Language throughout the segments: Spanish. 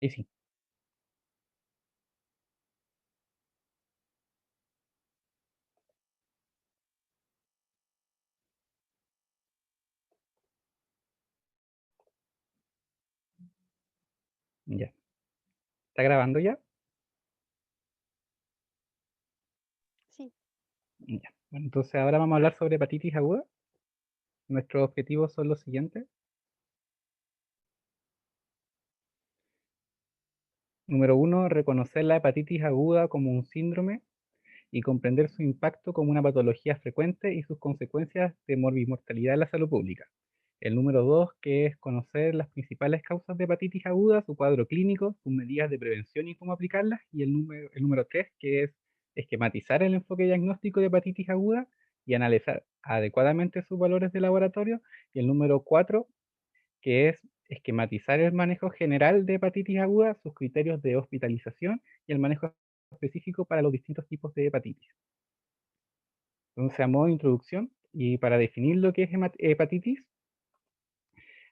Y sí, ya. ¿Está grabando ya? Sí, Ya. Bueno, entonces ahora vamos a hablar sobre hepatitis aguda. Nuestros objetivos son los siguientes. Número uno, reconocer la hepatitis aguda como un síndrome y comprender su impacto como una patología frecuente y sus consecuencias de morbimortalidad en la salud pública. El número dos, que es conocer las principales causas de hepatitis aguda, su cuadro clínico, sus medidas de prevención y cómo aplicarlas. Y el número tres, que es esquematizar el enfoque diagnóstico de hepatitis aguda y analizar adecuadamente sus valores de laboratorio. Y el número cuatro, que es esquematizar el manejo general de hepatitis aguda, sus criterios de hospitalización y el manejo específico para los distintos tipos de hepatitis. Entonces, a modo de introducción, y para definir lo que es hepatitis,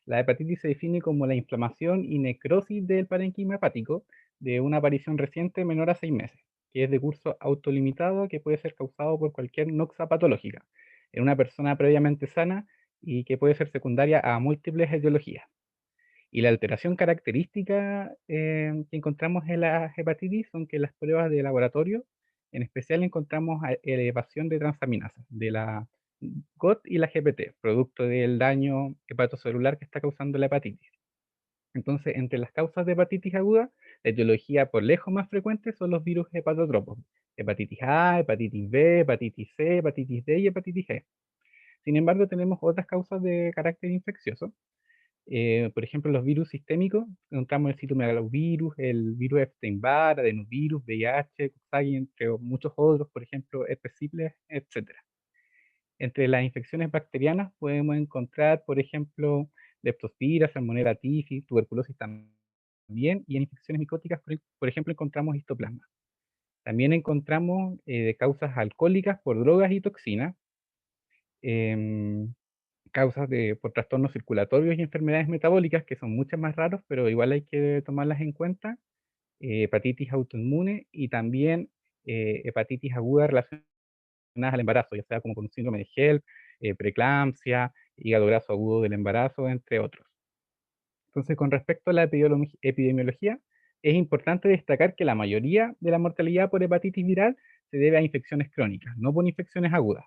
la hepatitis se define como la inflamación y necrosis del parénquima hepático de una aparición reciente menor a 6 meses, que es de curso autolimitado que puede ser causado por cualquier noxa patológica en una persona previamente sana y que puede ser secundaria a múltiples etiologías. Y la alteración característica que encontramos en la hepatitis son que las pruebas de laboratorio, en especial encontramos elevación de transaminasas, de la GOT y la GPT, producto del daño hepatocelular que está causando la hepatitis. Entonces, entre las causas de hepatitis aguda, la etiología por lejos más frecuente son los virus hepatotropos: hepatitis A, hepatitis B, hepatitis C, hepatitis D y hepatitis G. Sin embargo, tenemos otras causas de carácter infeccioso. Por ejemplo, los virus sistémicos, encontramos el citomegalovirus, el virus Epstein-Barr, adenovirus, VIH, Coxsackie, entre muchos otros, por ejemplo, herpes simplex, etc. Entre las infecciones bacterianas podemos encontrar, por ejemplo, leptospira, salmonella tifus, tuberculosis también, y en infecciones micóticas, por ejemplo, encontramos histoplasma. También encontramos de causas alcohólicas por drogas y toxinas, em, causas por trastornos circulatorios y enfermedades metabólicas, que son muchas más raros, pero igual hay que tomarlas en cuenta, hepatitis autoinmune y también hepatitis aguda relacionadas al embarazo, ya sea como con síndrome de HELP, preeclampsia, hígado graso agudo del embarazo, entre otros. Entonces, con respecto a la epidemiología, es importante destacar que la mayoría de la mortalidad por hepatitis viral se debe a infecciones crónicas, no por infecciones agudas,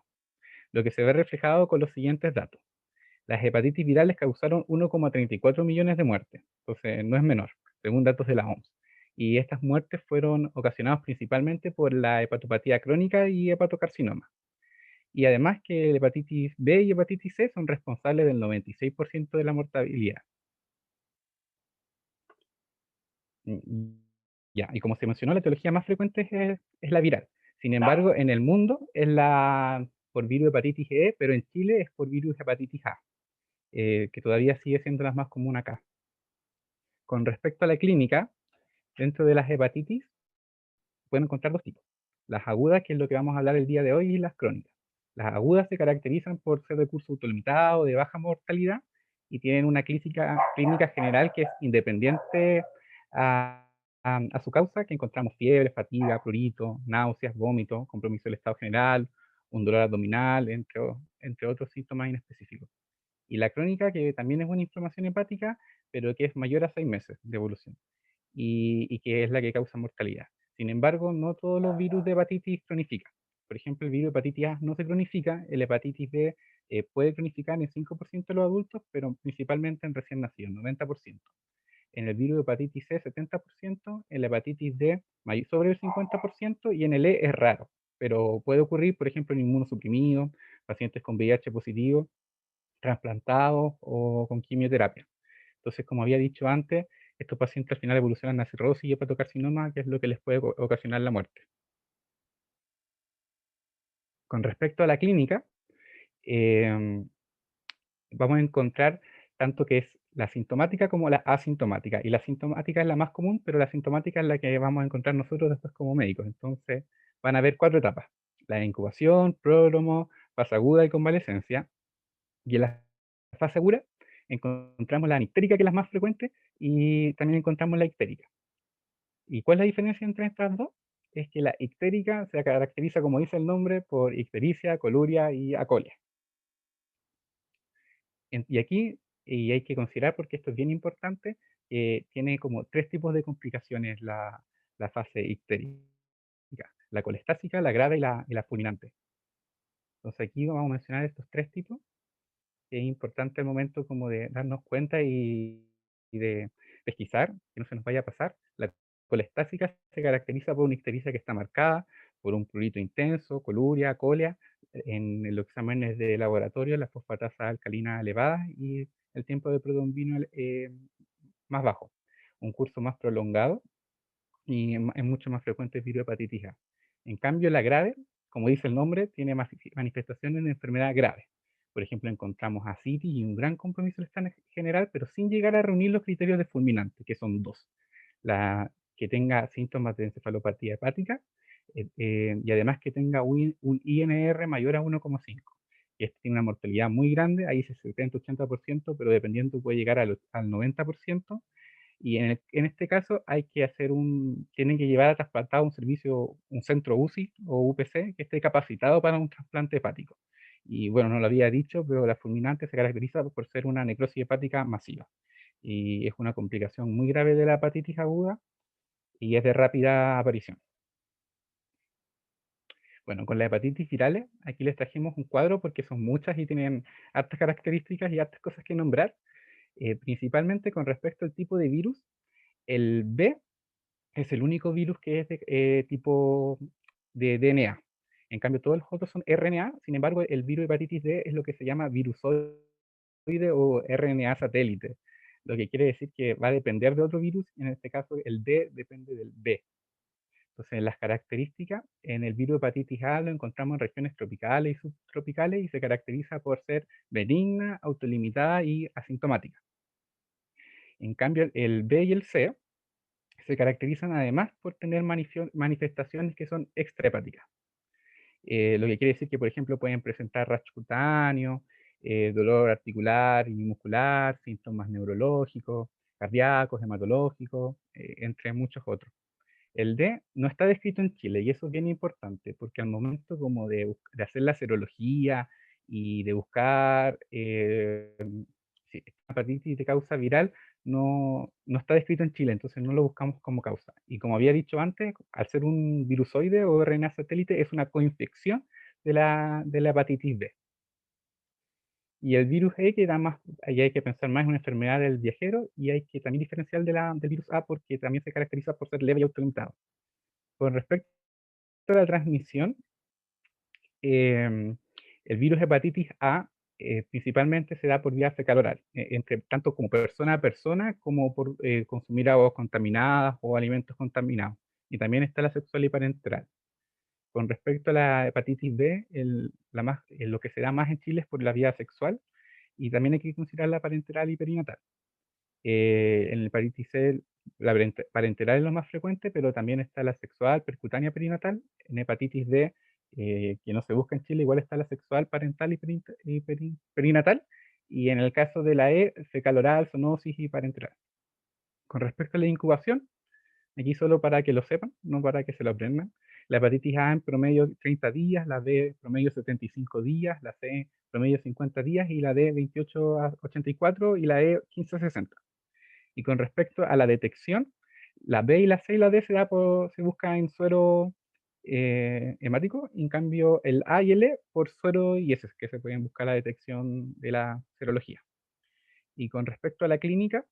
lo que se ve reflejado con los siguientes datos. Las hepatitis virales causaron 1,34 millones de muertes, entonces no es menor, según datos de la OMS. Y estas muertes fueron ocasionadas principalmente por la hepatopatía crónica y hepatocarcinoma. Y además que la hepatitis B y hepatitis C son responsables del 96% de la mortalidad. Ya, y como se mencionó, la etiología más frecuente es la viral. Sin embargo, en el mundo es la por virus hepatitis E, pero en Chile es por virus hepatitis A, que todavía sigue siendo la más común acá. Con respecto a la clínica, dentro de las hepatitis pueden encontrar dos tipos: las agudas, que es lo que vamos a hablar el día de hoy, y las crónicas. Las agudas se caracterizan por ser de curso autolimitado, de baja mortalidad, y tienen una clínica general que es independiente a su causa, que encontramos fiebre, fatiga, prurito, náuseas, vómito, compromiso del estado general, un dolor abdominal, entre otros síntomas inespecíficos. Y la crónica, que también es una inflamación hepática, pero que es mayor a 6 meses de evolución y que es la que causa mortalidad. Sin embargo, no todos los virus de hepatitis cronifican. Por ejemplo, el virus de hepatitis A no se cronifica, el hepatitis B puede cronificar en 5% de los adultos, pero principalmente en recién nacidos, 90%. En el virus de hepatitis C, 70%, en la hepatitis D, sobre el 50%, y en el E es raro, pero puede ocurrir, por ejemplo, en inmunosuprimidos, pacientes con VIH positivo, trasplantados o con quimioterapia. Entonces, como había dicho antes, estos pacientes al final evolucionan a cirrosis y hepatocarcinoma, que es lo que les puede ocasionar la muerte. Con respecto a la clínica, em, vamos a encontrar tanto que es la sintomática como la asintomática. Y la sintomática es la más común, pero la sintomática es la que vamos a encontrar nosotros después como médicos. Entonces, van a haber 4 etapas: la incubación, pródromo, fase aguda y convalecencia. Y en la fase aguda encontramos la anictérica, que es la más frecuente, y también encontramos la ictérica. ¿Y cuál es la diferencia entre estas dos? Es que la ictérica se caracteriza, como dice el nombre, por ictericia, coluria y acolia. Y aquí, y hay que considerar, porque esto es bien importante, que tiene como tres tipos de complicaciones la fase ictérica: la colestásica, la grave y la fulminante. Entonces aquí vamos a mencionar estos tres tipos, que es importante al momento como de darnos cuenta y de pesquisar, que no se nos vaya a pasar. La colestásica se caracteriza por una ictericia que está marcada, por un prurito intenso, coluria, colia, en los exámenes de laboratorio, la fosfatasa alcalina elevada y el tiempo de protombino más bajo. Un curso más prolongado y es mucho más frecuente virohepatitis A. En cambio, la grave, como dice el nombre, tiene manifestaciones de enfermedad grave. Por ejemplo, encontramos ascitis y un gran compromiso del estado general, pero sin llegar a reunir los criterios de fulminante, que son dos: la que tenga síntomas de encefalopatía hepática, y además que tenga un INR mayor a 1,5. Y este tiene una mortalidad muy grande, ahí es 70-80%, pero dependiendo puede llegar al 90%. Y en este caso hay que tienen que llevar a trasplantado un servicio, un centro UCI o UPC que esté capacitado para un trasplante hepático. Y bueno, no lo había dicho, pero la fulminante se caracteriza por ser una necrosis hepática masiva. Y es una complicación muy grave de la hepatitis aguda y es de rápida aparición. Bueno, con las hepatitis virales, aquí les trajimos un cuadro porque son muchas y tienen hartas características y hartas cosas que nombrar. Principalmente con respecto al tipo de virus, el B es el único virus que es de tipo de DNA. En cambio, todos los otros son RNA. Sin embargo, el virus hepatitis D es lo que se llama virusoide o RNA satélite, lo que quiere decir que va a depender de otro virus. En este caso, el D depende del B. Entonces, las características, en el virus hepatitis A lo encontramos en regiones tropicales y subtropicales y se caracteriza por ser benigna, autolimitada y asintomática. En cambio, el B y el C se caracterizan además por tener manifestaciones que son extrahepáticas. Lo que quiere decir que, por ejemplo, pueden presentar rash cutáneo, dolor articular y muscular, síntomas neurológicos, cardíacos, hematológicos, entre muchos otros. El D no está descrito en Chile y eso es bien importante porque al momento como de hacer la serología y de buscar si esta hepatitis de causa viral, no está descrito en Chile, entonces no lo buscamos como causa. Y como había dicho antes, al ser un virusoide o RNA satélite, es una coinfección de la hepatitis B. Y el virus E, que da más, ahí hay que pensar más en una enfermedad del viajero y hay que también diferenciar del virus A porque también se caracteriza por ser leve y autolimitado. Con respecto a la transmisión, em, el virus hepatitis A principalmente se da por vía fecal oral, entre tanto como persona a persona como por consumir aguas contaminadas o alimentos contaminados. Y también está la sexual y parenteral. Con respecto a la hepatitis B, lo que se da más en Chile es por la vía sexual y también hay que considerar la parenteral y perinatal. En el hepatitis C, la parenteral es lo más frecuente, pero también está la sexual, percutánea, perinatal. En hepatitis D, que no se busca en Chile, igual está la sexual, parental y perinatal. Y en el caso de la E, fecal oral, zoonosis y parenteral. Con respecto a la incubación, aquí solo para que lo sepan, no para que se lo aprendan. La hepatitis A en promedio 30 días, la B promedio 75 días, la C promedio 50 días y la D 28 a 84 y la E 15 a 60. Y con respecto a la detección, la B y la C y la D se busca en suero hemático, y en cambio el A y el E por suero y heces, que se pueden buscar la detección de la serología. Y con respecto a la clínica,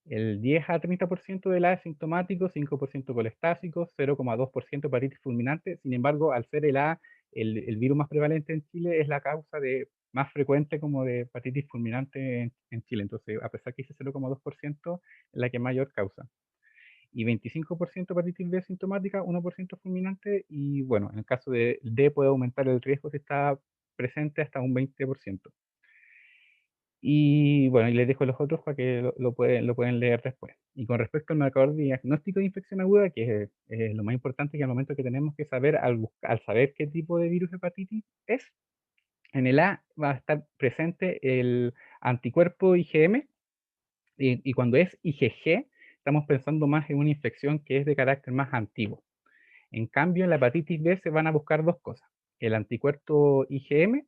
el 10 a 30% de la asintomático, 5% colestásico, 0,2% hepatitis fulminante. Sin embargo, al ser el A el virus más prevalente en Chile, es la causa más frecuente como de hepatitis fulminante en Chile. Entonces, a pesar que dice 0,2%, es la que mayor causa. Y 25% hepatitis B sintomática, 1% fulminante. Y bueno, en el caso de D puede aumentar el riesgo si está presente hasta un 20%. Y bueno, y les dejo los otros para que lo pueden leer después. Y con respecto al marcador de diagnóstico de infección aguda, que es lo más importante, que al momento que tenemos que saber, al saber qué tipo de virus hepatitis es, en el A va a estar presente el Anticuerpo IgM, y cuando es IgG, estamos pensando más en una infección que es de carácter más antiguo. En cambio, en la hepatitis B se van a buscar dos cosas: el anticuerpo IgM,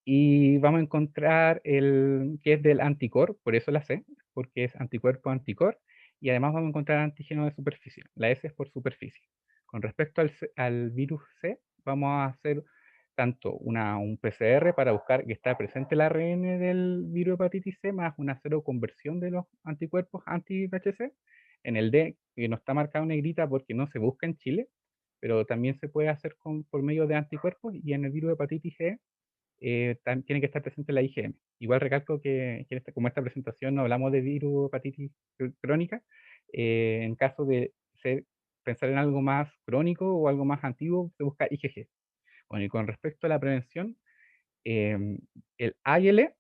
y vamos a encontrar el que es del anticor, por eso la C, porque es anticuerpo anticor, y además vamos a encontrar antígeno de superficie. La S es por superficie. Con respecto al virus C, vamos a hacer tanto un PCR para buscar que está presente el ARN del virus hepatitis C, más una seroconversión de los anticuerpos anti-VHC. En el D, que no está marcado en negrita porque no se busca en Chile, pero también se puede hacer por medio de anticuerpos, y en el virus hepatitis C tiene que estar presente la IgM. Igual recalco que como esta presentación no hablamos de virus hepatitis crónica, en caso de pensar en algo más crónico o algo más antiguo, se busca IgG. Bueno, y con respecto a la prevención, el A y el E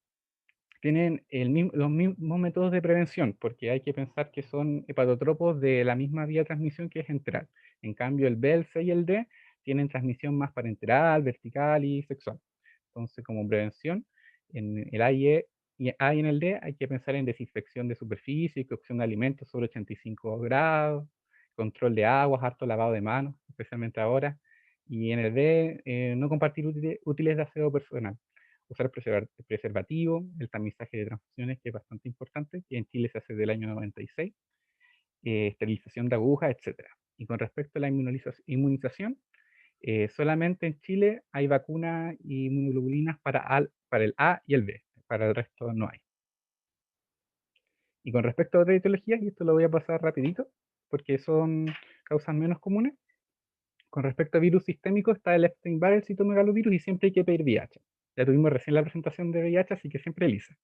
tienen los mismos métodos de prevención, porque hay que pensar que son hepatotropos de la misma vía de transmisión, que es enteral. En cambio, el B, el C y el D tienen transmisión más parenteral, vertical y sexual. Entonces, como prevención, en el A y en el D hay que pensar en desinfección de superficie, cocción de alimentos sobre 85 grados, control de aguas, harto lavado de manos, especialmente ahora. Y en el D, no compartir útiles de aseo personal. Usar preservativo, el tamizaje de transfusiones, que es bastante importante, que en Chile se hace del año 96, esterilización de agujas, etc. Y con respecto a la inmunización, solamente en Chile hay vacunas y inmunoglobulinas para el A y el B, para el resto no hay. Y con respecto a otras etiologías, y esto lo voy a pasar rapidito, porque son causas menos comunes, con respecto a virus sistémicos está el Epstein-Barr, el citomegalovirus, y siempre hay que pedir VIH. Ya tuvimos recién la presentación de VIH, así que siempre ELISA.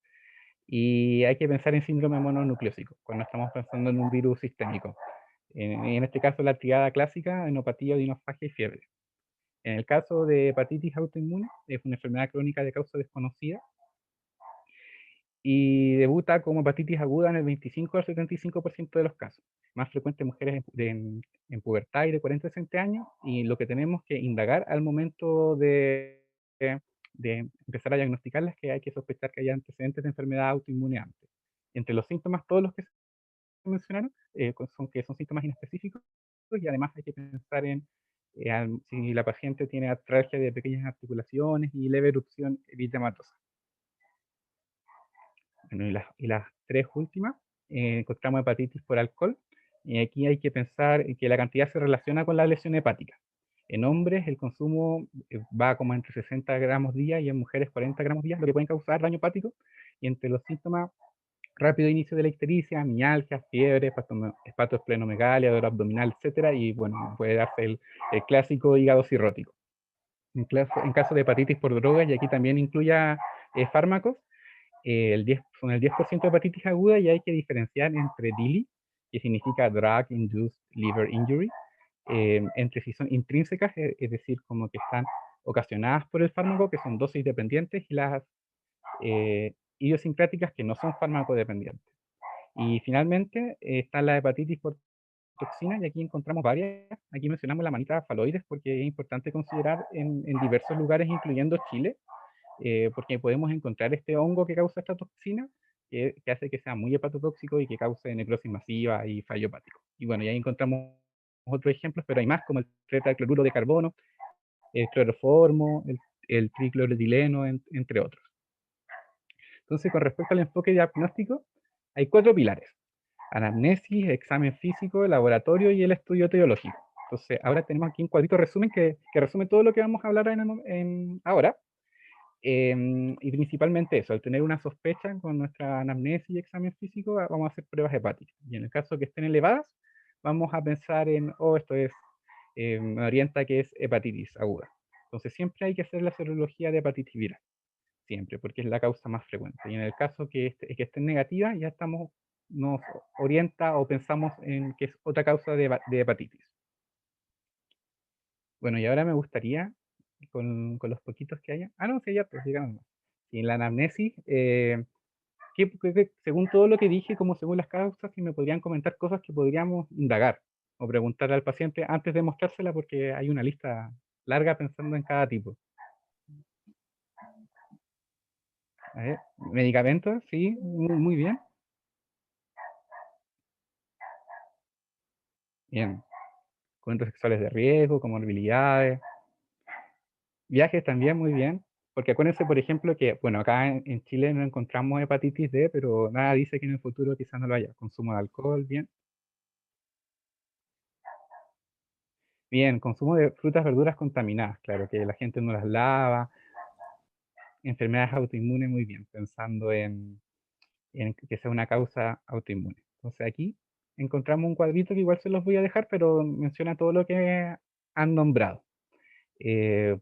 Y hay que pensar en síndrome mononucleósico, cuando estamos pensando en un virus sistémico. En este caso, la triada clásica: enopatía, odinofagia y fiebre. En el caso de hepatitis autoinmune, es una enfermedad crónica de causa desconocida y debuta como hepatitis aguda en el 25 al 75% de los casos. Más frecuente en mujeres en pubertad y de 40 a 60 años, y lo que tenemos que indagar al momento de empezar a diagnosticarlas es que hay que sospechar que haya antecedentes de enfermedad autoinmune antes. Entre los síntomas, todos los que se mencionaron, son síntomas inespecíficos, y además hay que pensar en si la paciente tiene atralgia de pequeñas articulaciones y leve erupción eritematosa. Bueno, y las tres últimas, encontramos hepatitis por alcohol, y aquí hay que pensar en que la cantidad se relaciona con la lesión hepática. En hombres el consumo va como entre 60 gramos día, y en mujeres 40 gramos día, lo que pueden causar daño hepático. Y entre los síntomas: rápido inicio de la ictericia, mialgia, fiebre, hepatosplenomegalia, dolor abdominal, etc. Y bueno, puede darse el clásico hígado cirrótico. En caso de hepatitis por drogas, y aquí también incluya fármacos, son el 10% de hepatitis aguda, y hay que diferenciar entre DILI, que significa Drug Induced Liver Injury, entre si son intrínsecas, es decir, como que están ocasionadas por el fármaco, que son dosis dependientes, y las idiosincráticas, que no son farmacodependientes. Y finalmente está la hepatitis por toxina, y aquí encontramos varias. Aquí mencionamos la manita faloides porque es importante considerar en diversos lugares, incluyendo Chile, porque podemos encontrar este hongo que causa esta toxina, que hace que sea muy hepatotóxico y que cause necrosis masiva y fallo hepático. Y bueno, ya encontramos otros ejemplos, pero hay más, como el tetracloruro de carbono, el cloroformo, el tricloretileno, entre otros. Entonces, con respecto al enfoque diagnóstico, hay 4 pilares: anamnesis, examen físico, laboratorio y el estudio etiológico. Entonces, ahora tenemos aquí un cuadrito resumen que resume todo lo que vamos a hablar ahora. Y principalmente eso: al tener una sospecha con nuestra anamnesis y examen físico, vamos a hacer pruebas hepáticas. Y en el caso que estén elevadas, vamos a pensar en, me orienta que es hepatitis aguda. Entonces, siempre hay que hacer la serología de hepatitis viral, siempre, porque es la causa más frecuente. Y en el caso que estén negativas, ya nos orienta o pensamos en que es otra causa de hepatitis. Bueno, y ahora me gustaría, con los poquitos que haya. No, sí, ya, pues digamos. Y en la anamnesis, según todo lo que dije, como según las causas, si me podrían comentar cosas que podríamos indagar o preguntar al paciente antes de mostrársela, porque hay una lista larga pensando en cada tipo. A ver, medicamentos, sí, muy bien. Bien. Encuentros sexuales de riesgo, comorbilidades. Viajes también, muy bien. Porque acuérdense, por ejemplo, que, bueno, acá en Chile no encontramos hepatitis D, pero nada dice que en el futuro quizás no lo haya. Consumo de alcohol, bien. Bien, consumo de frutas, verduras contaminadas, claro, que la gente no las lava. Enfermedades autoinmunes, muy bien, pensando en que sea una causa autoinmune. Entonces aquí encontramos un cuadrito que igual se los voy a dejar, pero menciona todo lo que han nombrado.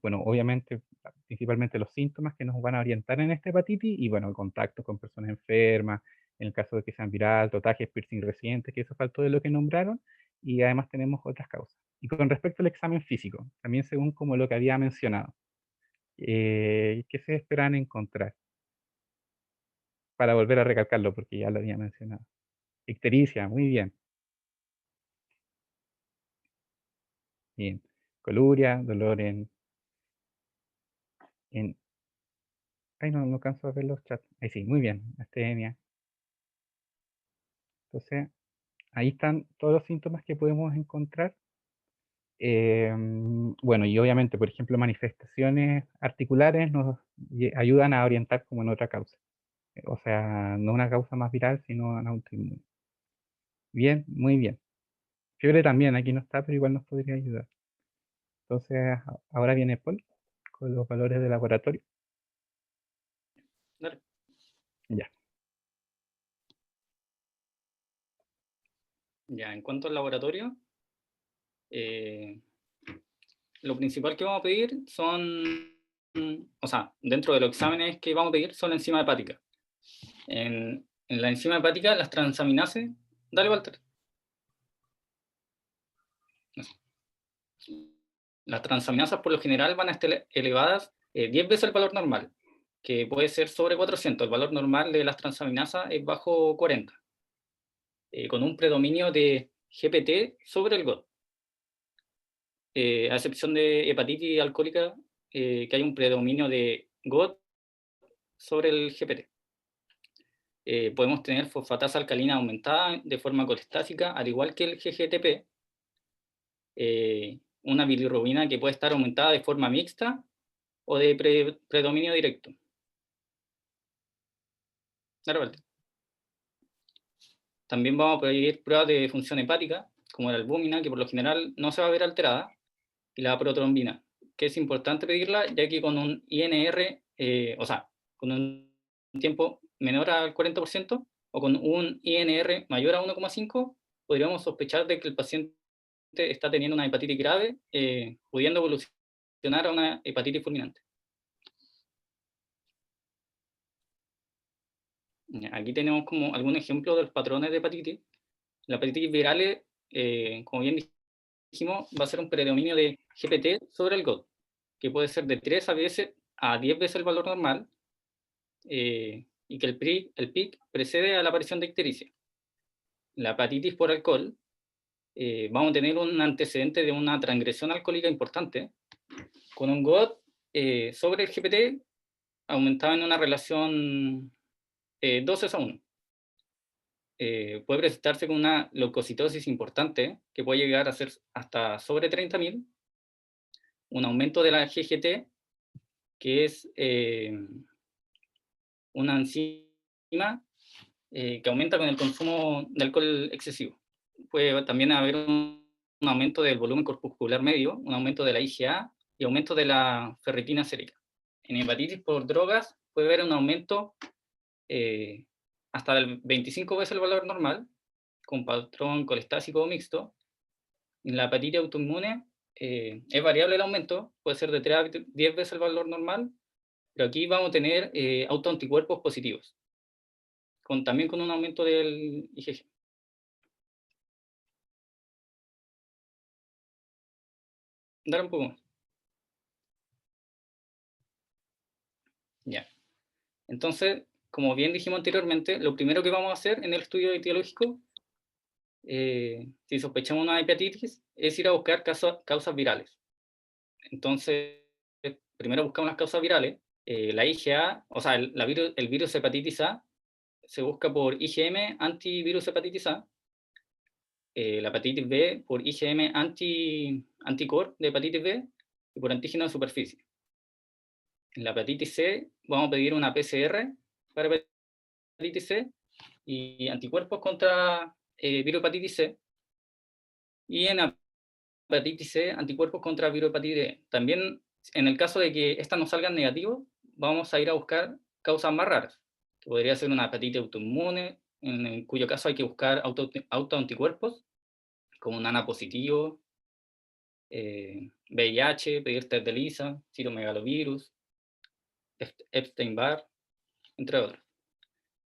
Bueno, obviamente, principalmente los síntomas que nos van a orientar en esta hepatitis y, bueno, el contacto con personas enfermas, en el caso de que sean viral, totajes, piercing recientes, que eso faltó de lo que nombraron, y además tenemos otras causas. Y con respecto al examen físico, también según como lo que había mencionado, ¿qué se esperan encontrar? Para volver a recalcarlo, porque ya lo había mencionado. Ictericia, muy bien, bien. Coluria, dolor en ay, no alcanzo a ver los chats. Ahí sí, muy bien, astenia. Entonces, ahí están todos los síntomas que podemos encontrar. Bueno, y obviamente, por ejemplo, manifestaciones articulares nos ayudan a orientar como en otra causa. O sea, no una causa más viral, sino una autoinmune. Bien, muy bien. Fiebre también, aquí no está, pero igual nos podría ayudar. Entonces, ahora viene Paul con los valores de laboratorio. Dale. Ya. Ya, en cuanto al laboratorio, lo principal que vamos a pedir son, o sea, dentro de los exámenes que vamos a pedir son la enzima hepática. En la enzima hepática, las transaminases, dale, Walter. Las transaminasas por lo general van a estar elevadas 10 veces el valor normal, que puede ser sobre 400. El valor normal de las transaminasas es bajo 40, con un predominio de GPT sobre el GOT. A excepción de hepatitis alcohólica, que hay un predominio de GOT sobre el GPT. Podemos tener fosfatasa alcalina aumentada de forma colestática, al igual que el GGTP, una bilirrubina que puede estar aumentada de forma mixta o de predominio directo. También vamos a pedir pruebas de función hepática, como la albúmina, que por lo general no se va a ver alterada, y la protrombina, que es importante pedirla, ya que con un INR, o sea, con un tiempo menor al 40%, o con un INR mayor a 1,5, podríamos sospechar de que el paciente está teniendo una hepatitis grave, pudiendo evolucionar a una hepatitis fulminante. Aquí tenemos como algún ejemplo de los patrones de hepatitis. La hepatitis viral, como bien dijimos, va a ser un predominio de GPT sobre el GOT, que puede ser de 3 a 10 veces el valor normal, y que el PIC precede a la aparición de ictericia. La hepatitis por alcohol, vamos a tener un antecedente de una transgresión alcohólica importante, con un GOT sobre el GPT aumentado en una relación 2:1. Puede presentarse con una leucocitosis importante, que puede llegar a ser hasta sobre 30.000, un aumento de la GGT, que es una enzima que aumenta con el consumo de alcohol excesivo. Puede también haber un aumento del volumen corpuscular medio, un aumento de la IgA y aumento de la ferritina sérica. En hepatitis por drogas puede haber un aumento hasta el 25 veces el valor normal, con patrón colestásico o mixto. En la hepatitis autoinmune es variable el aumento, puede ser de 3 a 10 veces el valor normal, pero aquí vamos a tener autoanticuerpos positivos, también con un aumento del IgG. Dar un poco más. Ya. Entonces, como bien dijimos anteriormente, lo primero que vamos a hacer en el estudio etiológico, si sospechamos una hepatitis, es ir a buscar causas virales. Entonces, primero buscamos las causas virales, la IgA, o sea, el virus hepatitis A, se busca por IgM antivirus hepatitis A, la hepatitis B por IgM anticore de hepatitis B y por antígeno de superficie. En la hepatitis C vamos a pedir una PCR para hepatitis C y anticuerpos contra virus hepatitis C. Y en la hepatitis C, anticuerpos contra virus hepatitis D. También, en el caso de que estas no salgan negativos, vamos a ir a buscar causas más raras, que podría ser una hepatitis autoinmune, en cuyo caso hay que buscar autoanticuerpos, como un ANA positivo, VIH, pedir test de ELISA, citomegalovirus, Epstein-Barr, entre otros.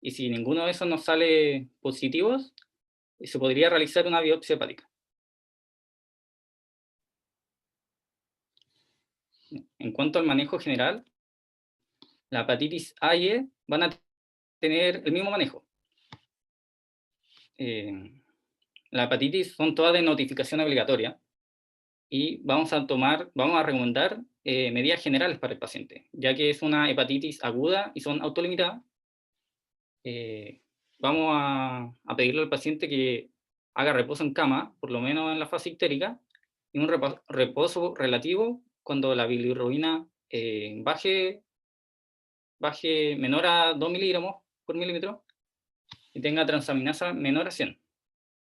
Y si ninguno de esos nos sale positivos, se podría realizar una biopsia hepática. En cuanto al manejo general, la hepatitis A y E van a tener el mismo manejo. La hepatitis son todas de notificación obligatoria y vamos a recomendar medidas generales para el paciente, ya que es una hepatitis aguda y son autolimitadas. Vamos a pedirle al paciente que haga reposo en cama, por lo menos en la fase ictérica, y un reposo relativo cuando la bilirrubina baje menor a 2 miligramos por milímetro y tenga transaminasa menor a 100.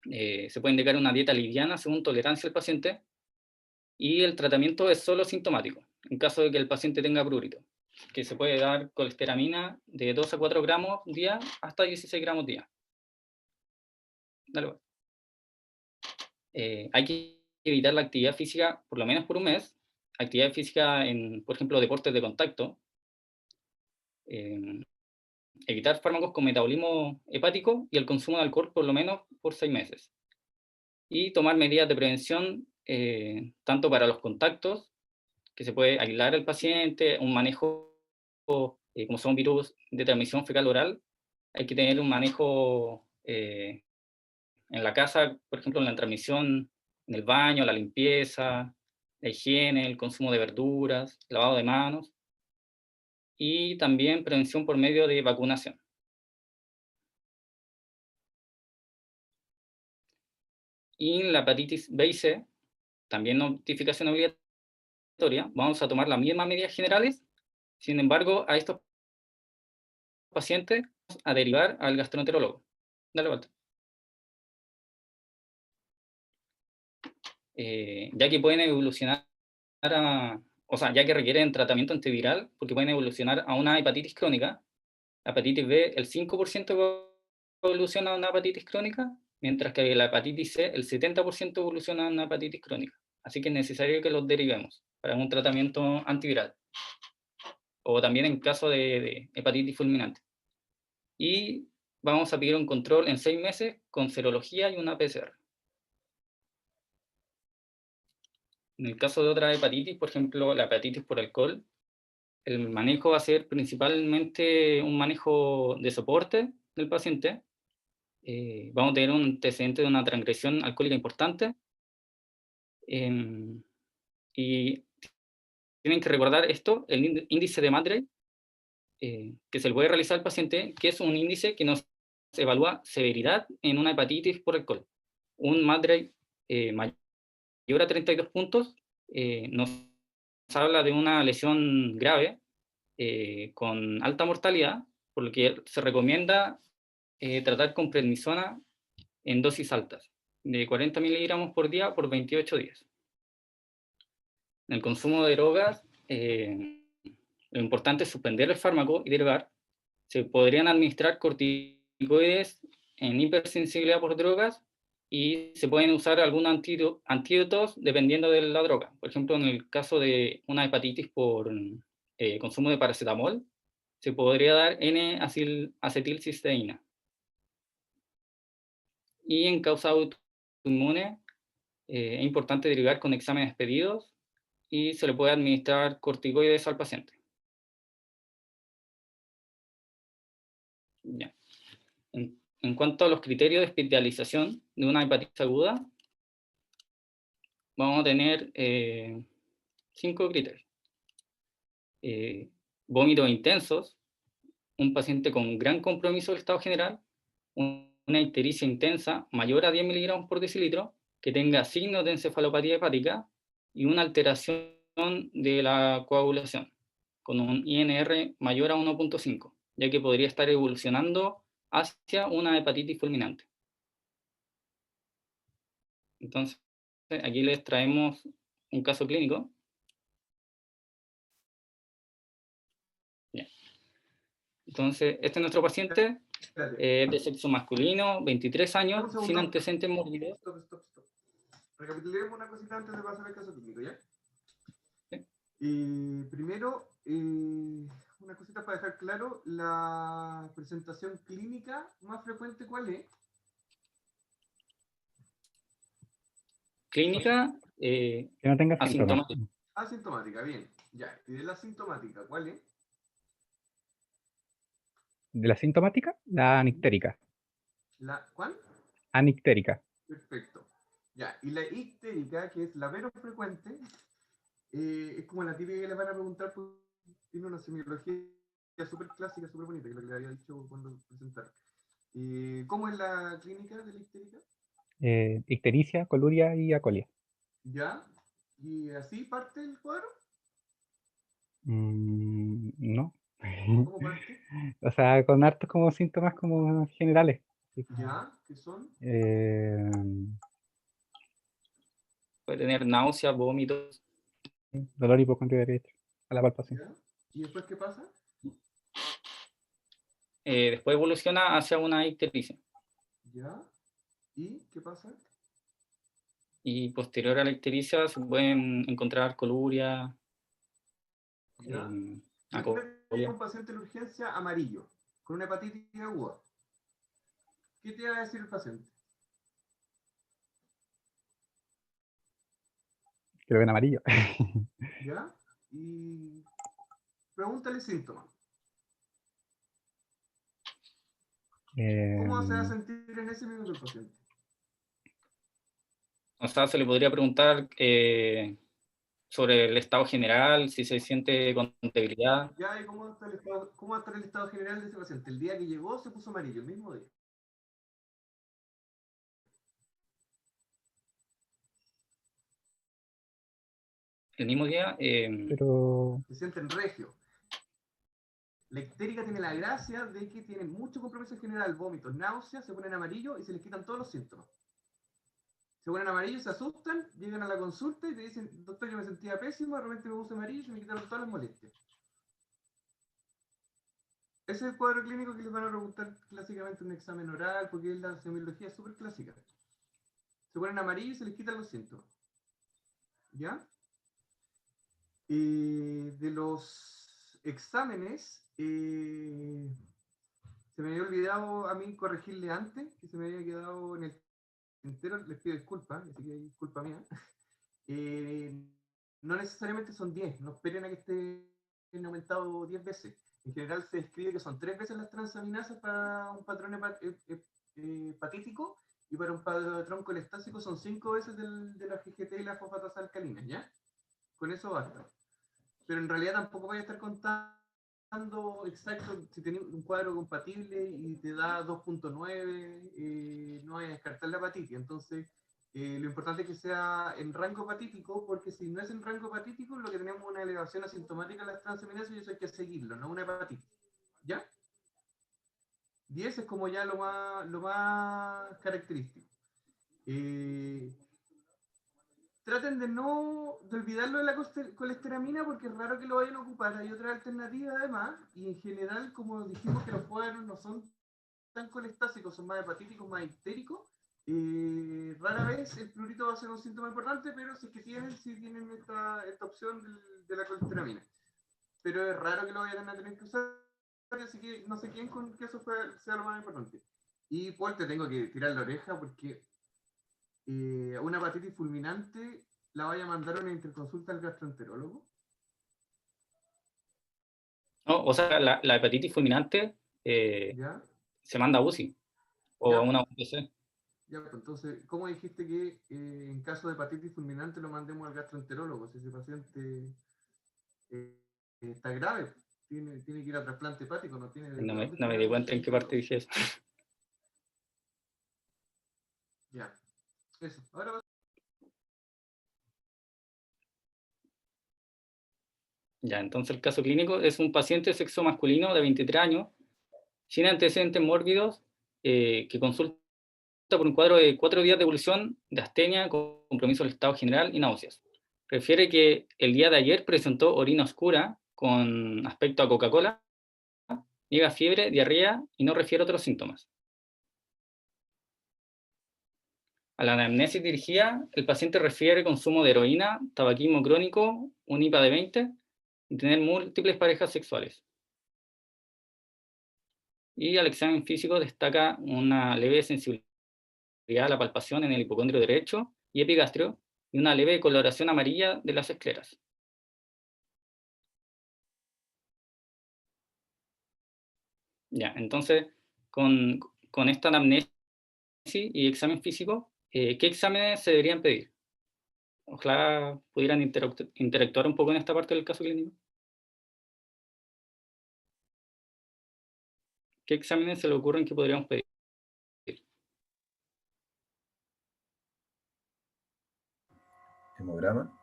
Se puede indicar una dieta liviana según tolerancia del paciente y el tratamiento es solo sintomático, en caso de que el paciente tenga prurito, que se puede dar colesteramina de 2 a 4 gramos día hasta 16 gramos día. Dale, hay que evitar la actividad física por lo menos por un mes, actividad física en, por ejemplo, deportes de contacto, evitar fármacos con metabolismo hepático y el consumo de alcohol por lo menos por 6 meses. Y tomar medidas de prevención tanto para los contactos, que se puede aislar al paciente, un manejo, como son virus de transmisión fecal oral, hay que tener un manejo en la casa, por ejemplo, en la transmisión, en el baño, la limpieza, la higiene, el consumo de verduras, lavado de manos, y también prevención por medio de vacunación. Y en la hepatitis B y C, también notificación obligatoria, vamos a tomar las mismas medidas generales, sin embargo, a estos pacientes a derivar al gastroenterólogo. Dale vuelta. Ya que pueden evolucionar o sea, ya que requieren tratamiento antiviral, porque pueden evolucionar a una hepatitis crónica. La hepatitis B, el 5% evoluciona a una hepatitis crónica, mientras que la hepatitis C, el 70% evoluciona a una hepatitis crónica. Así que es necesario que los derivemos para un tratamiento antiviral. O también en caso de hepatitis fulminante. Y vamos a pedir un control en 6 meses con serología y una PCR. En el caso de otra hepatitis, por ejemplo, la hepatitis por alcohol, el manejo va a ser principalmente un manejo de soporte del paciente. Vamos a tener un antecedente de una transgresión alcohólica importante. Y tienen que recordar esto, el índice de Maddrey, que se le puede realizar al paciente, que es un índice que nos evalúa severidad en una hepatitis por alcohol. Un Maddrey mayor a 32 puntos nos habla de una lesión grave con alta mortalidad, por lo que se recomienda tratar con prednisona en dosis altas, de 40 miligramos por día por 28 días. En el consumo de drogas, lo importante es suspender el fármaco y derivar. Se podrían administrar corticoides en hipersensibilidad por drogas y se pueden usar algunos antídotos dependiendo de la droga. Por ejemplo, en el caso de una hepatitis por consumo de paracetamol, se podría dar N-acetilcisteína. Y en causa autoinmune, es importante derivar con exámenes pedidos y se le puede administrar corticoides al paciente. Ya. En cuanto a los criterios de hospitalización de una hepatitis aguda, vamos a tener 5 criterios. vómitos intensos, un paciente con gran compromiso del estado general, una ictericia intensa mayor a 10 miligramos por decilitro, que tenga signos de encefalopatía hepática y una alteración de la coagulación, con un INR mayor a 1.5, ya que podría estar evolucionando hacia una hepatitis fulminante. Entonces, aquí les traemos un caso clínico. Bien. Entonces, este es nuestro paciente, de sexo masculino, 23 años, sin antecedentes mórbidos. Stop. Recapitulemos una cosita antes de pasar al caso clínico, ¿ya? Sí. Primero, una cosita para dejar claro, la presentación clínica más frecuente, ¿cuál es? Clínica Que no tenga síntomas. asintomática. Asintomática, bien. Ya, y de la asintomática, ¿cuál es? De la sintomática, la anictérica. ¿Cuál? Anictérica. Perfecto. Ya, y la ictérica, que es la menos frecuente, es como la típica que les van a preguntar, pues tiene una semiología súper clásica, súper bonita, que es lo que le había dicho cuando presentaron. ¿Cómo es la clínica de la ictérica? Ictericia, coluria y acolia. ¿Ya? ¿Y así parte el cuadro? No. ¿Cómo parte? O sea, con hartos como síntomas como generales. ¿Ya? ¿Qué son? Puede tener náuseas, vómitos. Dolor hipocondrio derecho a la palpación. ¿Ya? ¿Y después qué pasa? Después evoluciona hacia una ictericia. ¿Ya? ¿Y qué pasa? Y posterior a la ictericia se pueden encontrar coluria, ¿Ya? acolia. Imagínate que hay un paciente en urgencia amarillo, con una hepatitis aguda. ¿Qué te va a decir el paciente? Que lo ven amarillo. ¿Ya? Y pregúntale síntomas. ¿Cómo se va a sentir en ese minuto el paciente? O sea, se le podría preguntar sobre el estado general, si se siente con debilidad. ¿Ya? ¿Y cómo va a estar el estado general de ese paciente? El día que llegó se puso amarillo, el mismo día. El mismo día, Pero Se siente en regio. La ictérica tiene la gracia de que tiene mucho compromiso en general, vómitos, náuseas, se ponen amarillo y se les quitan todos los síntomas. Se ponen amarillos, se asustan, llegan a la consulta y te dicen, doctor, yo me sentía pésimo, de repente me puse amarillo y se me quitaron todas las molestias. Ese es el cuadro clínico que les van a preguntar clásicamente en un examen oral, porque es la semiología súper clásica. Se ponen amarillos y se les quitan los síntomas. ¿Ya? De los exámenes, se me había olvidado a mí corregirle antes, que se me había quedado en el entero, les pido disculpas, así que es culpa mía. No necesariamente son 10, no esperen a que estén aumentado 10 veces. En general se describe que son 3 veces las transaminasas para un patrón hepatítico y para un patrón colestásico son 5 veces de la GGT y la fosfatasa alcalina, ¿ya? Con eso basta. Pero en realidad tampoco voy a estar contando exacto si tenés un cuadro compatible y te da 2.9, no hay a descartar la hepatitis. Entonces, lo importante es que sea en rango hepatítico, porque si no es en rango hepatítico, lo que tenemos es una elevación asintomática de las transaminasas y eso hay que seguirlo, no una hepatitis. ¿Ya? 10 es como ya lo más característico. Traten de olvidarlo de la colesteramina porque es raro que lo vayan a ocupar. Hay otra alternativa además, y en general, como dijimos que los cuadros no son tan colestásicos, son más hepatíticos, más ictéricos, rara vez el prurito va a ser un síntoma importante, pero si es que sí tienen esta opción de la colesteramina. Pero es raro que lo vayan a tener que usar, así que no se queden con que eso sea lo más importante. Y Paul, te tengo que tirar la oreja porque una hepatitis fulminante la vaya a mandar a una interconsulta al gastroenterólogo. no, o sea, la hepatitis fulminante ¿Ya? se manda a UCI o a una UPC. Ya, pues entonces, ¿cómo dijiste que en caso de hepatitis fulminante lo mandemos al gastroenterólogo si ese paciente está grave? tiene que ir a trasplante hepático, no tiene... No me di cuenta en qué parte dije eso. Ya, eso. Ahora va. Ya, entonces el caso clínico es un paciente de sexo masculino de 23 años, sin antecedentes mórbidos, que consulta por un cuadro de 4 días de evolución de astenia, compromiso del estado general y náuseas. Refiere que el día de ayer presentó orina oscura con aspecto a Coca-Cola, niega fiebre, diarrea y no refiere otros síntomas. A la anamnesis dirigida, el paciente refiere consumo de heroína, tabaquismo crónico, un IPA de 20 y tener múltiples parejas sexuales. Y al examen físico destaca una leve sensibilidad a la palpación en el hipocondrio derecho y epigastrio y una leve coloración amarilla de las escleras. Ya, entonces, con esta anamnesis y examen físico, ¿qué exámenes se deberían pedir? Ojalá pudieran interactuar un poco en esta parte del caso clínico. ¿Qué exámenes se le ocurren que podríamos pedir? Hemograma.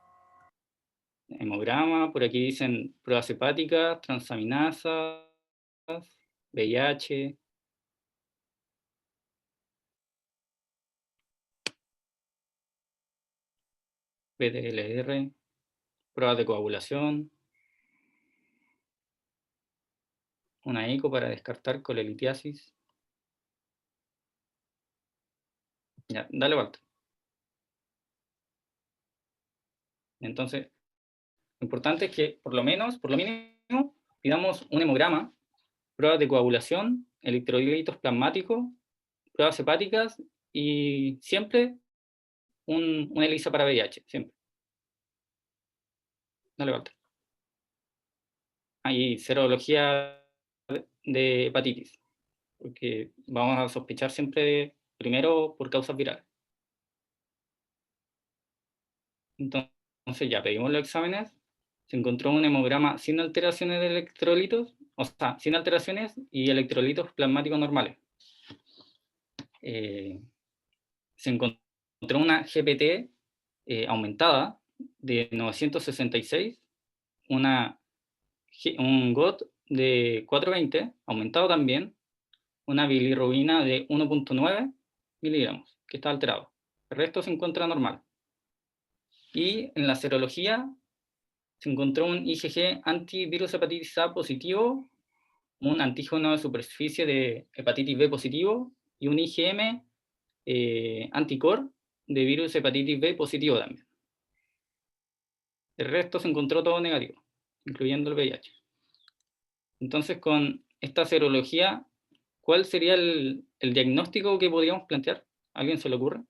Hemograma, por aquí dicen pruebas hepáticas, transaminasas, VIH. PDLR, pruebas de coagulación, una eco para descartar colelitiasis. Ya, dale vuelta. Entonces, lo importante es que por lo mínimo, pidamos un hemograma, pruebas de coagulación, electrolitos plasmáticos, pruebas hepáticas y siempre una ELISA para VIH, siempre. Dale vuelta. Hay serología de hepatitis, porque vamos a sospechar siempre primero por causas virales. Entonces ya pedimos los exámenes, se encontró un hemograma sin alteraciones de electrolitos, o sea, sin alteraciones y electrolitos plasmáticos normales. Se encontró una GPT aumentada de 966, un GOT de 420, aumentado también, una bilirrubina de 1.9 miligramos, que está alterado. El resto se encuentra normal. Y en la serología se encontró un IgG antivirus hepatitis A positivo, un antígeno de superficie de hepatitis B positivo y un IgM anticore de virus hepatitis B positivo también. El resto se encontró todo negativo, incluyendo el VIH. Entonces, con esta serología, ¿cuál sería el diagnóstico que podríamos plantear? ¿A alguien se le ocurre?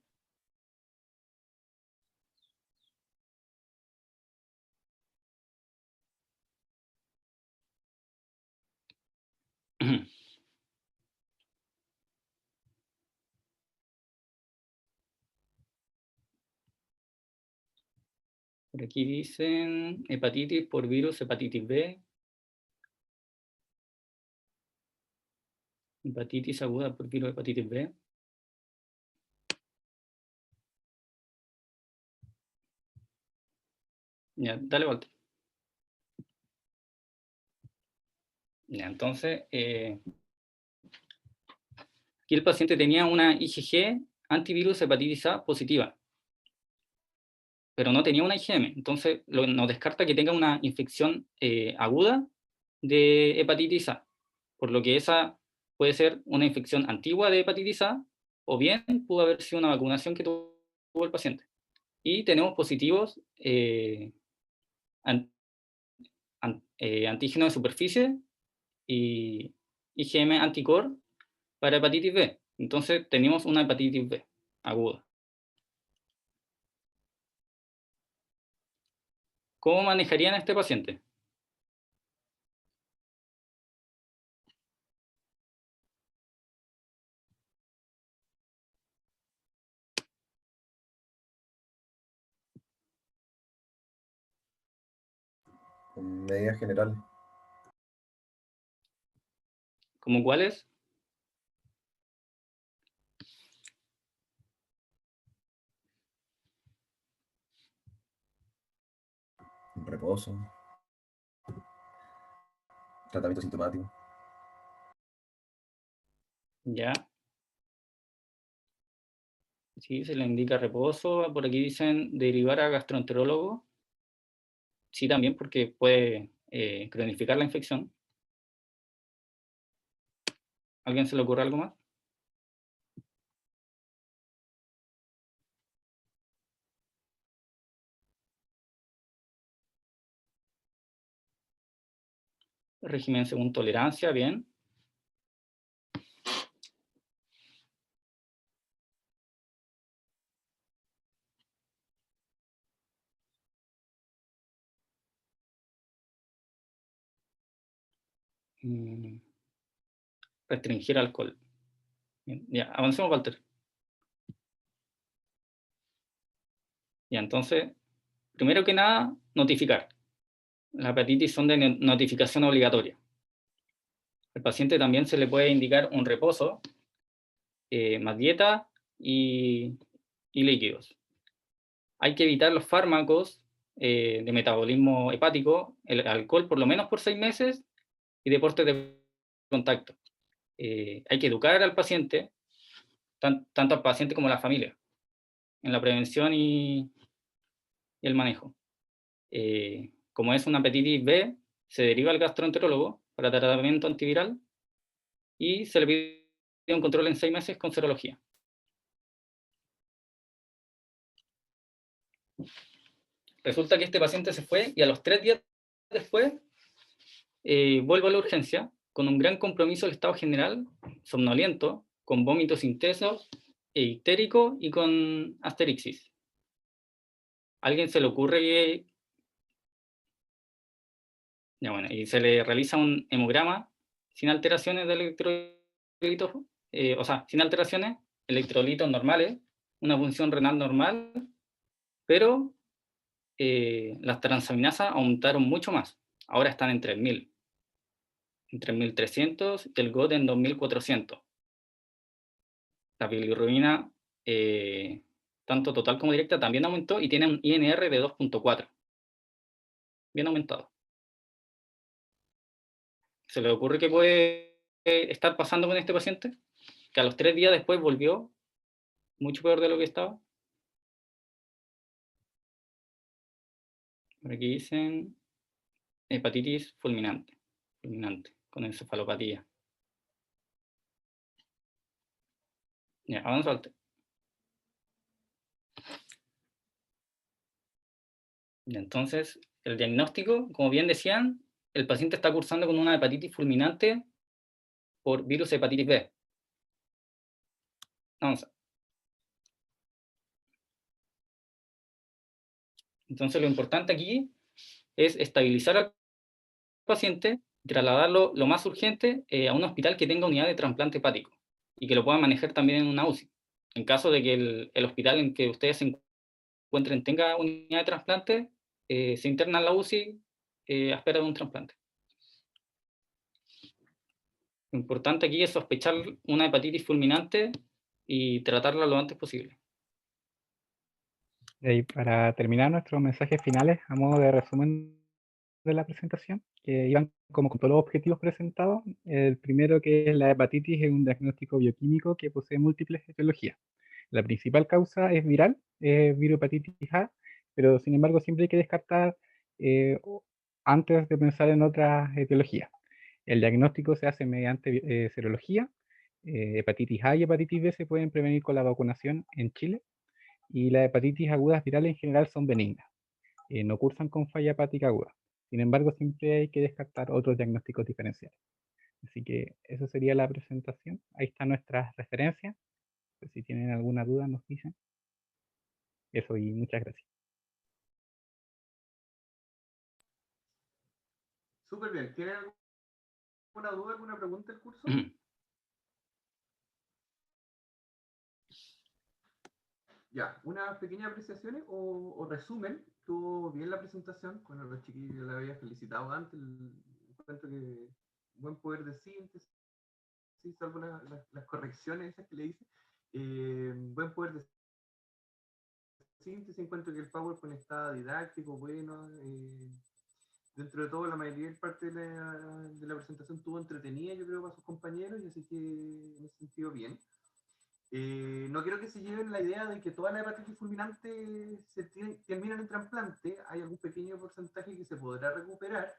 Por aquí dicen hepatitis por virus, hepatitis B. Hepatitis aguda por virus, hepatitis B. Ya, dale vuelta. Ya, entonces, aquí el paciente tenía una IgG antivirus hepatitis A positiva, pero no tenía una IgM. Entonces, nos descarta que tenga una infección aguda de hepatitis A, por lo que esa puede ser una infección antigua de hepatitis A, o bien pudo haber sido una vacunación que tuvo el paciente. Y tenemos positivos antígeno de superficie y IgM anticore para hepatitis B. Entonces tenemos una hepatitis B aguda. ¿Cómo manejarían a este paciente? Con medidas generales. ¿Como cuáles? Reposo, tratamiento sintomático. Ya. Sí, se le indica reposo. Por aquí dicen derivar a gastroenterólogo. Sí, también porque puede cronificar la infección. ¿Alguien se le ocurre algo más? Régimen según tolerancia, bien. Restringir alcohol. Bien, ya, avancemos, Walter. Ya, entonces, primero que nada, notificar. Las hepatitis son de notificación obligatoria. Al paciente también se le puede indicar un reposo, más dieta y líquidos. Hay que evitar los fármacos de metabolismo hepático, el alcohol por lo menos por 6 meses y deportes de contacto. Hay que educar al paciente, tanto al paciente como a la familia, en la prevención y el manejo. Como es una hepatitis B, se deriva al gastroenterólogo para tratamiento antiviral y se le pide un control en 6 meses con serología. Resulta que este paciente se fue y a los 3 días después vuelvo a la urgencia con un gran compromiso del estado general, somnoliento, con vómitos intensos, ictérico y con asterixis. ¿A alguien se le ocurre que... Ya, bueno, y se le realiza un hemograma sin alteraciones de electrolitos, o sea, sin alteraciones, electrolitos normales, una función renal normal, pero las transaminasas aumentaron mucho más. Ahora están en 3000, en 3300 y el GOT en 2400. La bilirrubina, tanto total como directa, también aumentó y tiene un INR de 2.4. Bien aumentado. ¿Se le ocurre que puede estar pasando con este paciente? Que a los 3 días después volvió mucho peor de lo que estaba. Por aquí dicen hepatitis fulminante, con encefalopatía. Ya, avanza al Entonces, el diagnóstico, como bien decían, el paciente está cursando con una hepatitis fulminante por virus hepatitis B. Vamos. Entonces, lo importante aquí es estabilizar al paciente y trasladarlo lo más urgente a un hospital que tenga unidad de trasplante hepático y que lo pueda manejar también en una UCI. En caso de que el hospital en que ustedes se encuentren tenga unidad de trasplante, se interna en la UCI a espera de un trasplante. Lo importante aquí es sospechar una hepatitis fulminante y tratarla lo antes posible. Y para terminar nuestros mensajes finales, a modo de resumen de la presentación, que iban como con todos los objetivos presentados. El primero, que es la hepatitis, es un diagnóstico bioquímico que posee múltiples etiologías. La principal causa es viral, virohepatitis A, pero sin embargo siempre hay que descartar antes de pensar en otras etiologías. El diagnóstico se hace mediante serología. Hepatitis A y hepatitis B se pueden prevenir con la vacunación en Chile, y las hepatitis agudas virales en general son benignas. No cursan con falla hepática aguda. Sin embargo, siempre hay que descartar otros diagnósticos diferenciales. Así que esa sería la presentación. Ahí están nuestras referencias. Pues si tienen alguna duda, nos dicen. Eso, y muchas gracias. Súper bien. ¿Tienen alguna duda, alguna pregunta del curso? Ya, unas pequeñas apreciaciones o resumen. Estuvo bien la presentación. Bueno, los chiquillos la había felicitado antes. Encuentro que buen poder de síntesis. sí, salvo las correcciones esas que le hice. Buen poder de síntesis, encuentro que el PowerPoint está didáctico, bueno. Dentro de todo, la mayor parte de la presentación estuvo entretenida, yo creo, para sus compañeros, y así que en ese sentido, bien. No quiero que se lleven la idea de que todas las hepatitis fulminantes terminan en trasplante. Hay algún pequeño porcentaje que se podrá recuperar,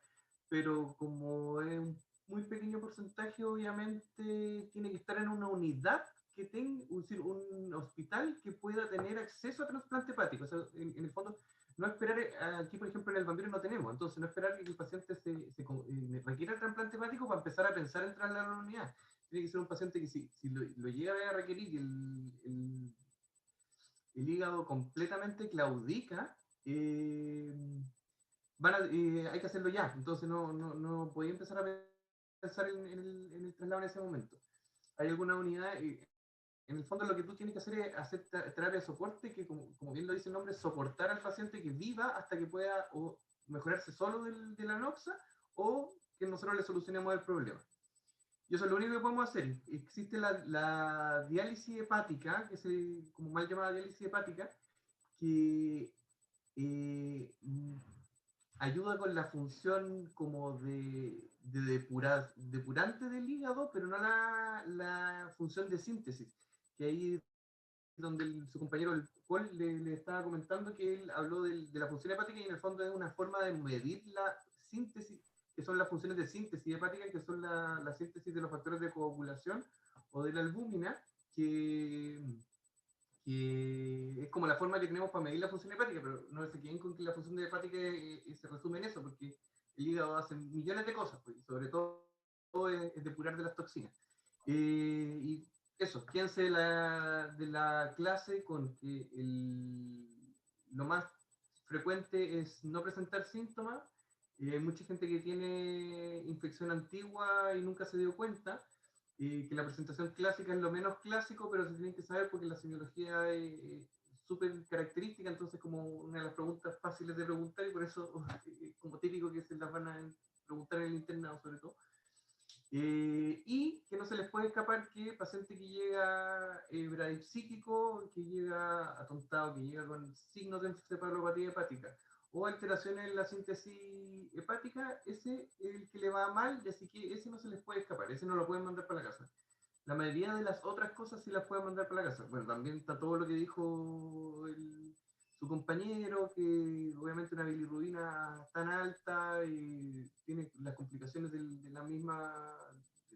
pero como es un muy pequeño porcentaje, obviamente tiene que estar en una unidad que tenga, es decir, un hospital que pueda tener acceso a trasplante hepático. O sea, en el fondo, no esperar, aquí por ejemplo en el vampiro no tenemos, entonces no esperar que el paciente requiera el trasplante hepático para empezar a pensar en trasladar a la unidad. Tiene que ser un paciente que si lo llega a requerir y el hígado completamente claudica, hay que hacerlo ya. Entonces no podía empezar a pensar en el traslado en ese momento. Hay alguna unidad, en el fondo lo que tú tienes que hacer es hacer terapia de soporte, que como bien lo dice el nombre, soportar al paciente que viva hasta que pueda o mejorarse solo de la noxa, o que nosotros le solucionemos el problema. Y eso es lo único que podemos hacer. Existe la diálisis hepática, que es como mal llamada diálisis hepática, que ayuda con la función como de depurante del hígado, pero no la función de síntesis. Que ahí donde su compañero el Paul le estaba comentando que él habló de la función hepática, y en el fondo es una forma de medir la síntesis, que son las funciones de síntesis hepática, que son la síntesis de los factores de coagulación o de la albúmina, que es como la forma que tenemos para medir la función hepática, pero no se queden con que la función hepática se resume en eso, porque el hígado hace millones de cosas, pues, y sobre todo es depurar de las toxinas. Y eso, quédense de la clase con que lo más frecuente es no presentar síntomas. Hay mucha gente que tiene infección antigua y nunca se dio cuenta, que la presentación clásica es lo menos clásico, pero se tienen que saber porque la semiología es súper característica, entonces como una de las preguntas fáciles de preguntar, y por eso como típico que se las van a preguntar en el internado sobre todo. Y que no se les puede escapar que paciente que llega bradipsíquico, que llega atontado, que llega con signos de encefalopatía hepática o alteraciones en la síntesis hepática, ese es el que le va mal, y así que ese no se les puede escapar, ese no lo pueden mandar para la casa. La mayoría de las otras cosas sí las pueden mandar para la casa. Bueno, también está todo lo que dijo su compañero, que obviamente una bilirrubina tan alta y tiene las complicaciones de la misma,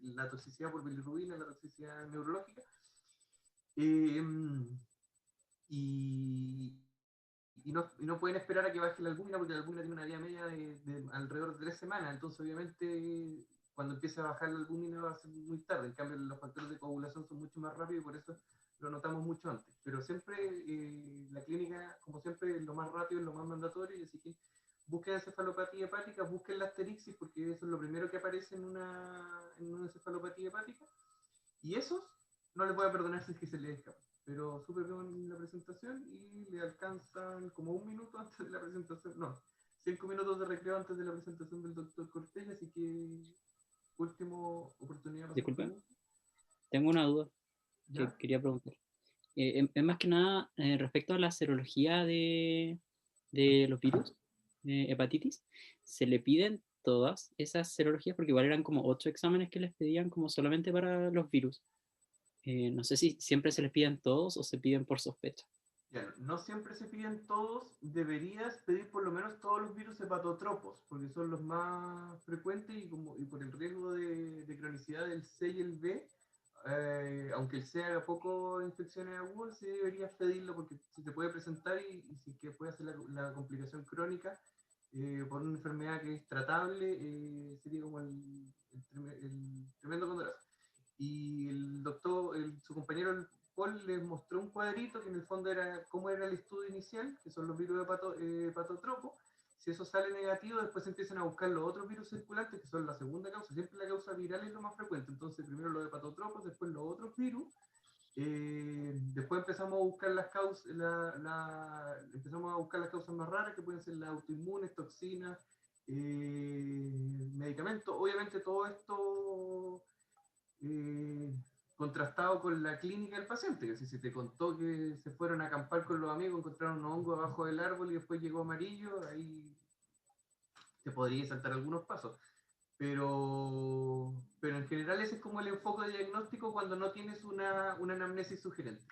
la toxicidad por bilirrubina, la toxicidad neurológica. Y no pueden esperar a que baje la albúmina, porque la albúmina tiene una vida media de alrededor de 3 semanas, entonces obviamente cuando empiece a bajar la albúmina va a ser muy tarde. En cambio los factores de coagulación son mucho más rápidos y por eso lo notamos mucho antes. Pero siempre la clínica, como siempre, lo más rápido es lo más mandatorio, y así que busquen encefalopatía hepática, busquen la asterixis, porque eso es lo primero que aparece en una encefalopatía hepática, y esos no les voy a perdonar si es que se les escapa. Pero súper bien la presentación, y le alcanzan como 1 minuto antes de la presentación, no, 5 minutos de recreo antes de la presentación del doctor Cortés, así que última oportunidad para hacer Disculpe, preguntas. tengo una duda que ¿Ya? quería preguntar. Es más que nada respecto a la serología de los virus, hepatitis, ¿se le piden todas esas serologías? Porque igual eran como 8 exámenes que les pedían como solamente para los virus. No sé si siempre se les piden todos o se piden por sospecha. Ya, no siempre se piden todos, deberías pedir por lo menos todos los virus hepatotropos, porque son los más frecuentes, y por el riesgo de cronicidad del C y el B, aunque el C haga poco infecciones agudas, sí deberías pedirlo, porque si te puede presentar y si que puede hacer la complicación crónica por una enfermedad que es tratable, sería como el tremendo condorazo. Y el doctor, su compañero Paul les mostró un cuadrito que en el fondo era cómo era el estudio inicial, que son los virus hepatotropos. Si eso sale negativo, después empiezan a buscar los otros virus circulantes, que son la segunda causa. Siempre la causa viral es lo más frecuente. Entonces, primero los hepatotropos, después los otros virus. Después empezamos a buscar las causas, empezamos a buscar las causas más raras, que pueden ser las autoinmunes, toxinas, medicamentos. Obviamente todo esto contrastado con la clínica del paciente, que si te contó que se fueron a acampar con los amigos, encontraron un hongo abajo del árbol y después llegó amarillo, ahí te podría saltar algunos pasos. Pero en general ese es como el enfoque de diagnóstico cuando no tienes una anamnesis sugerente.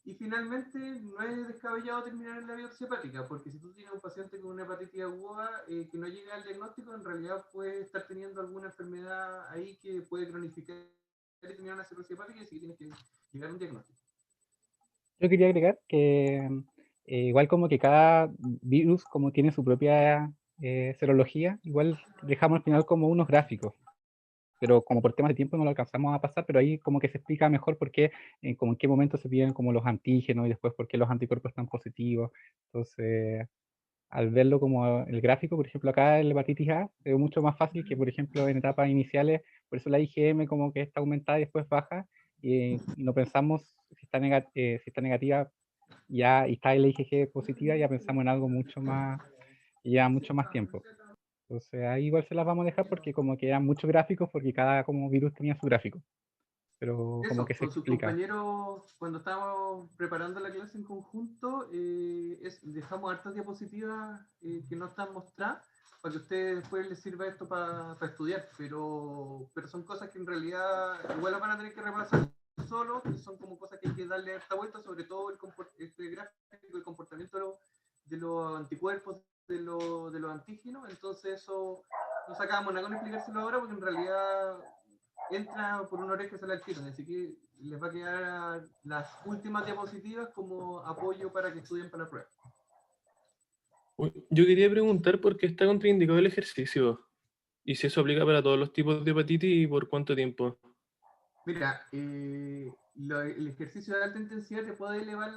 Y finalmente, no es descabellado terminar en la biopsia hepática, porque si tú tienes un paciente con una hepatitis aguda que no llega al diagnóstico, en realidad puede estar teniendo alguna enfermedad ahí que puede cronificar y terminar una cirrosis hepática, y así que tienes que llegar a un diagnóstico. Yo quería agregar que igual como que cada virus como tiene su propia serología, igual dejamos al final como unos gráficos, pero como por temas de tiempo no lo alcanzamos a pasar, pero ahí como que se explica mejor por qué, como en qué momento se piden como los antígenos y después por qué los anticuerpos están positivos. Entonces, al verlo como el gráfico, por ejemplo, acá en la hepatitis A, es mucho más fácil que, por ejemplo, en etapas iniciales, por eso la IgM como que está aumentada y después baja, y no pensamos si está, si está negativa ya y está la IgG positiva, ya pensamos en algo mucho más, ya mucho más tiempo. Entonces ahí igual se las vamos a dejar porque como que eran muchos gráficos, porque cada como virus tenía su gráfico, pero como Eso, que se con sus explica. compañeros, cuando estábamos preparando la clase en conjunto, dejamos hartas diapositivas que no están mostradas para que a ustedes después les sirva esto para estudiar, pero son cosas que en realidad igual las van a tener que repasar solos, que son como cosas que hay que darle esta vuelta, sobre todo este gráfico, el comportamiento de los anticuerpos, de los antígenos. Entonces eso no sacábamos nada con explicárselo ahora, porque en realidad entra por una oreja y sale al tiro, así que les va a quedar las últimas diapositivas como apoyo para que estudien para la prueba. Yo quería preguntar por qué está contraindicado el ejercicio y si eso aplica para todos los tipos de hepatitis y por cuánto tiempo. Mira, el ejercicio de alta intensidad te puede elevar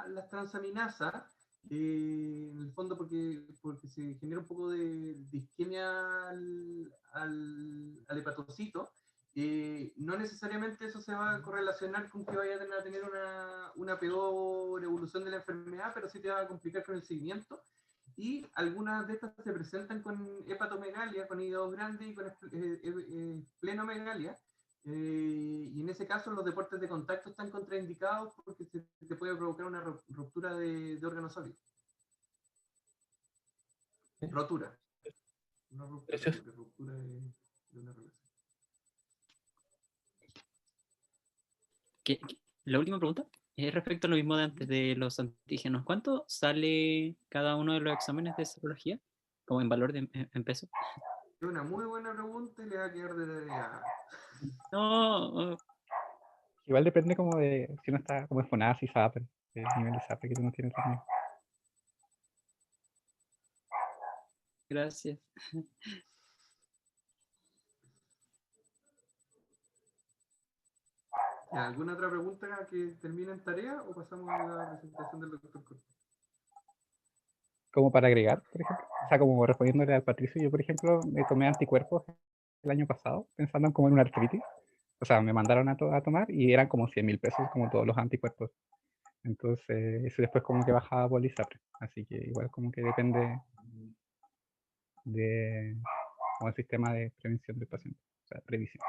las transaminasas, en el fondo porque se genera un poco de isquemia al hepatocito. No necesariamente eso se va a correlacionar con que vaya a tener una peor evolución de la enfermedad, pero sí te va a complicar con el seguimiento. Y algunas de estas se presentan con hepatomegalia, con hígado grande y con esplenomegalia. Y en ese caso los deportes de contacto están contraindicados porque te puede provocar una ruptura de órganos sólidos. Rotura. Una ruptura, Gracias. ruptura de una relación. La última pregunta es respecto a lo mismo de antes de los antígenos. ¿Cuánto sale cada uno de los exámenes de serología? Como en valor en peso. Es una muy buena pregunta y le va a quedar de tarea. No, Igual depende como de si uno está como en FONASA y SAPE, el nivel de SAPE que uno tiene también. gracias. ¿Alguna otra pregunta que termine en tarea o pasamos a la presentación del doctor Cortés? Como para agregar, por ejemplo. O sea, como respondiéndole al Patricio, yo por ejemplo me tomé anticuerpos el año pasado pensando en como en una artritis. O sea, me mandaron a tomar y eran como 100.000 pesos como todos los anticuerpos. Entonces, eso después como que bajaba por ISAPRE. Así que igual como que depende de como el sistema de prevención del paciente, o sea, previsión.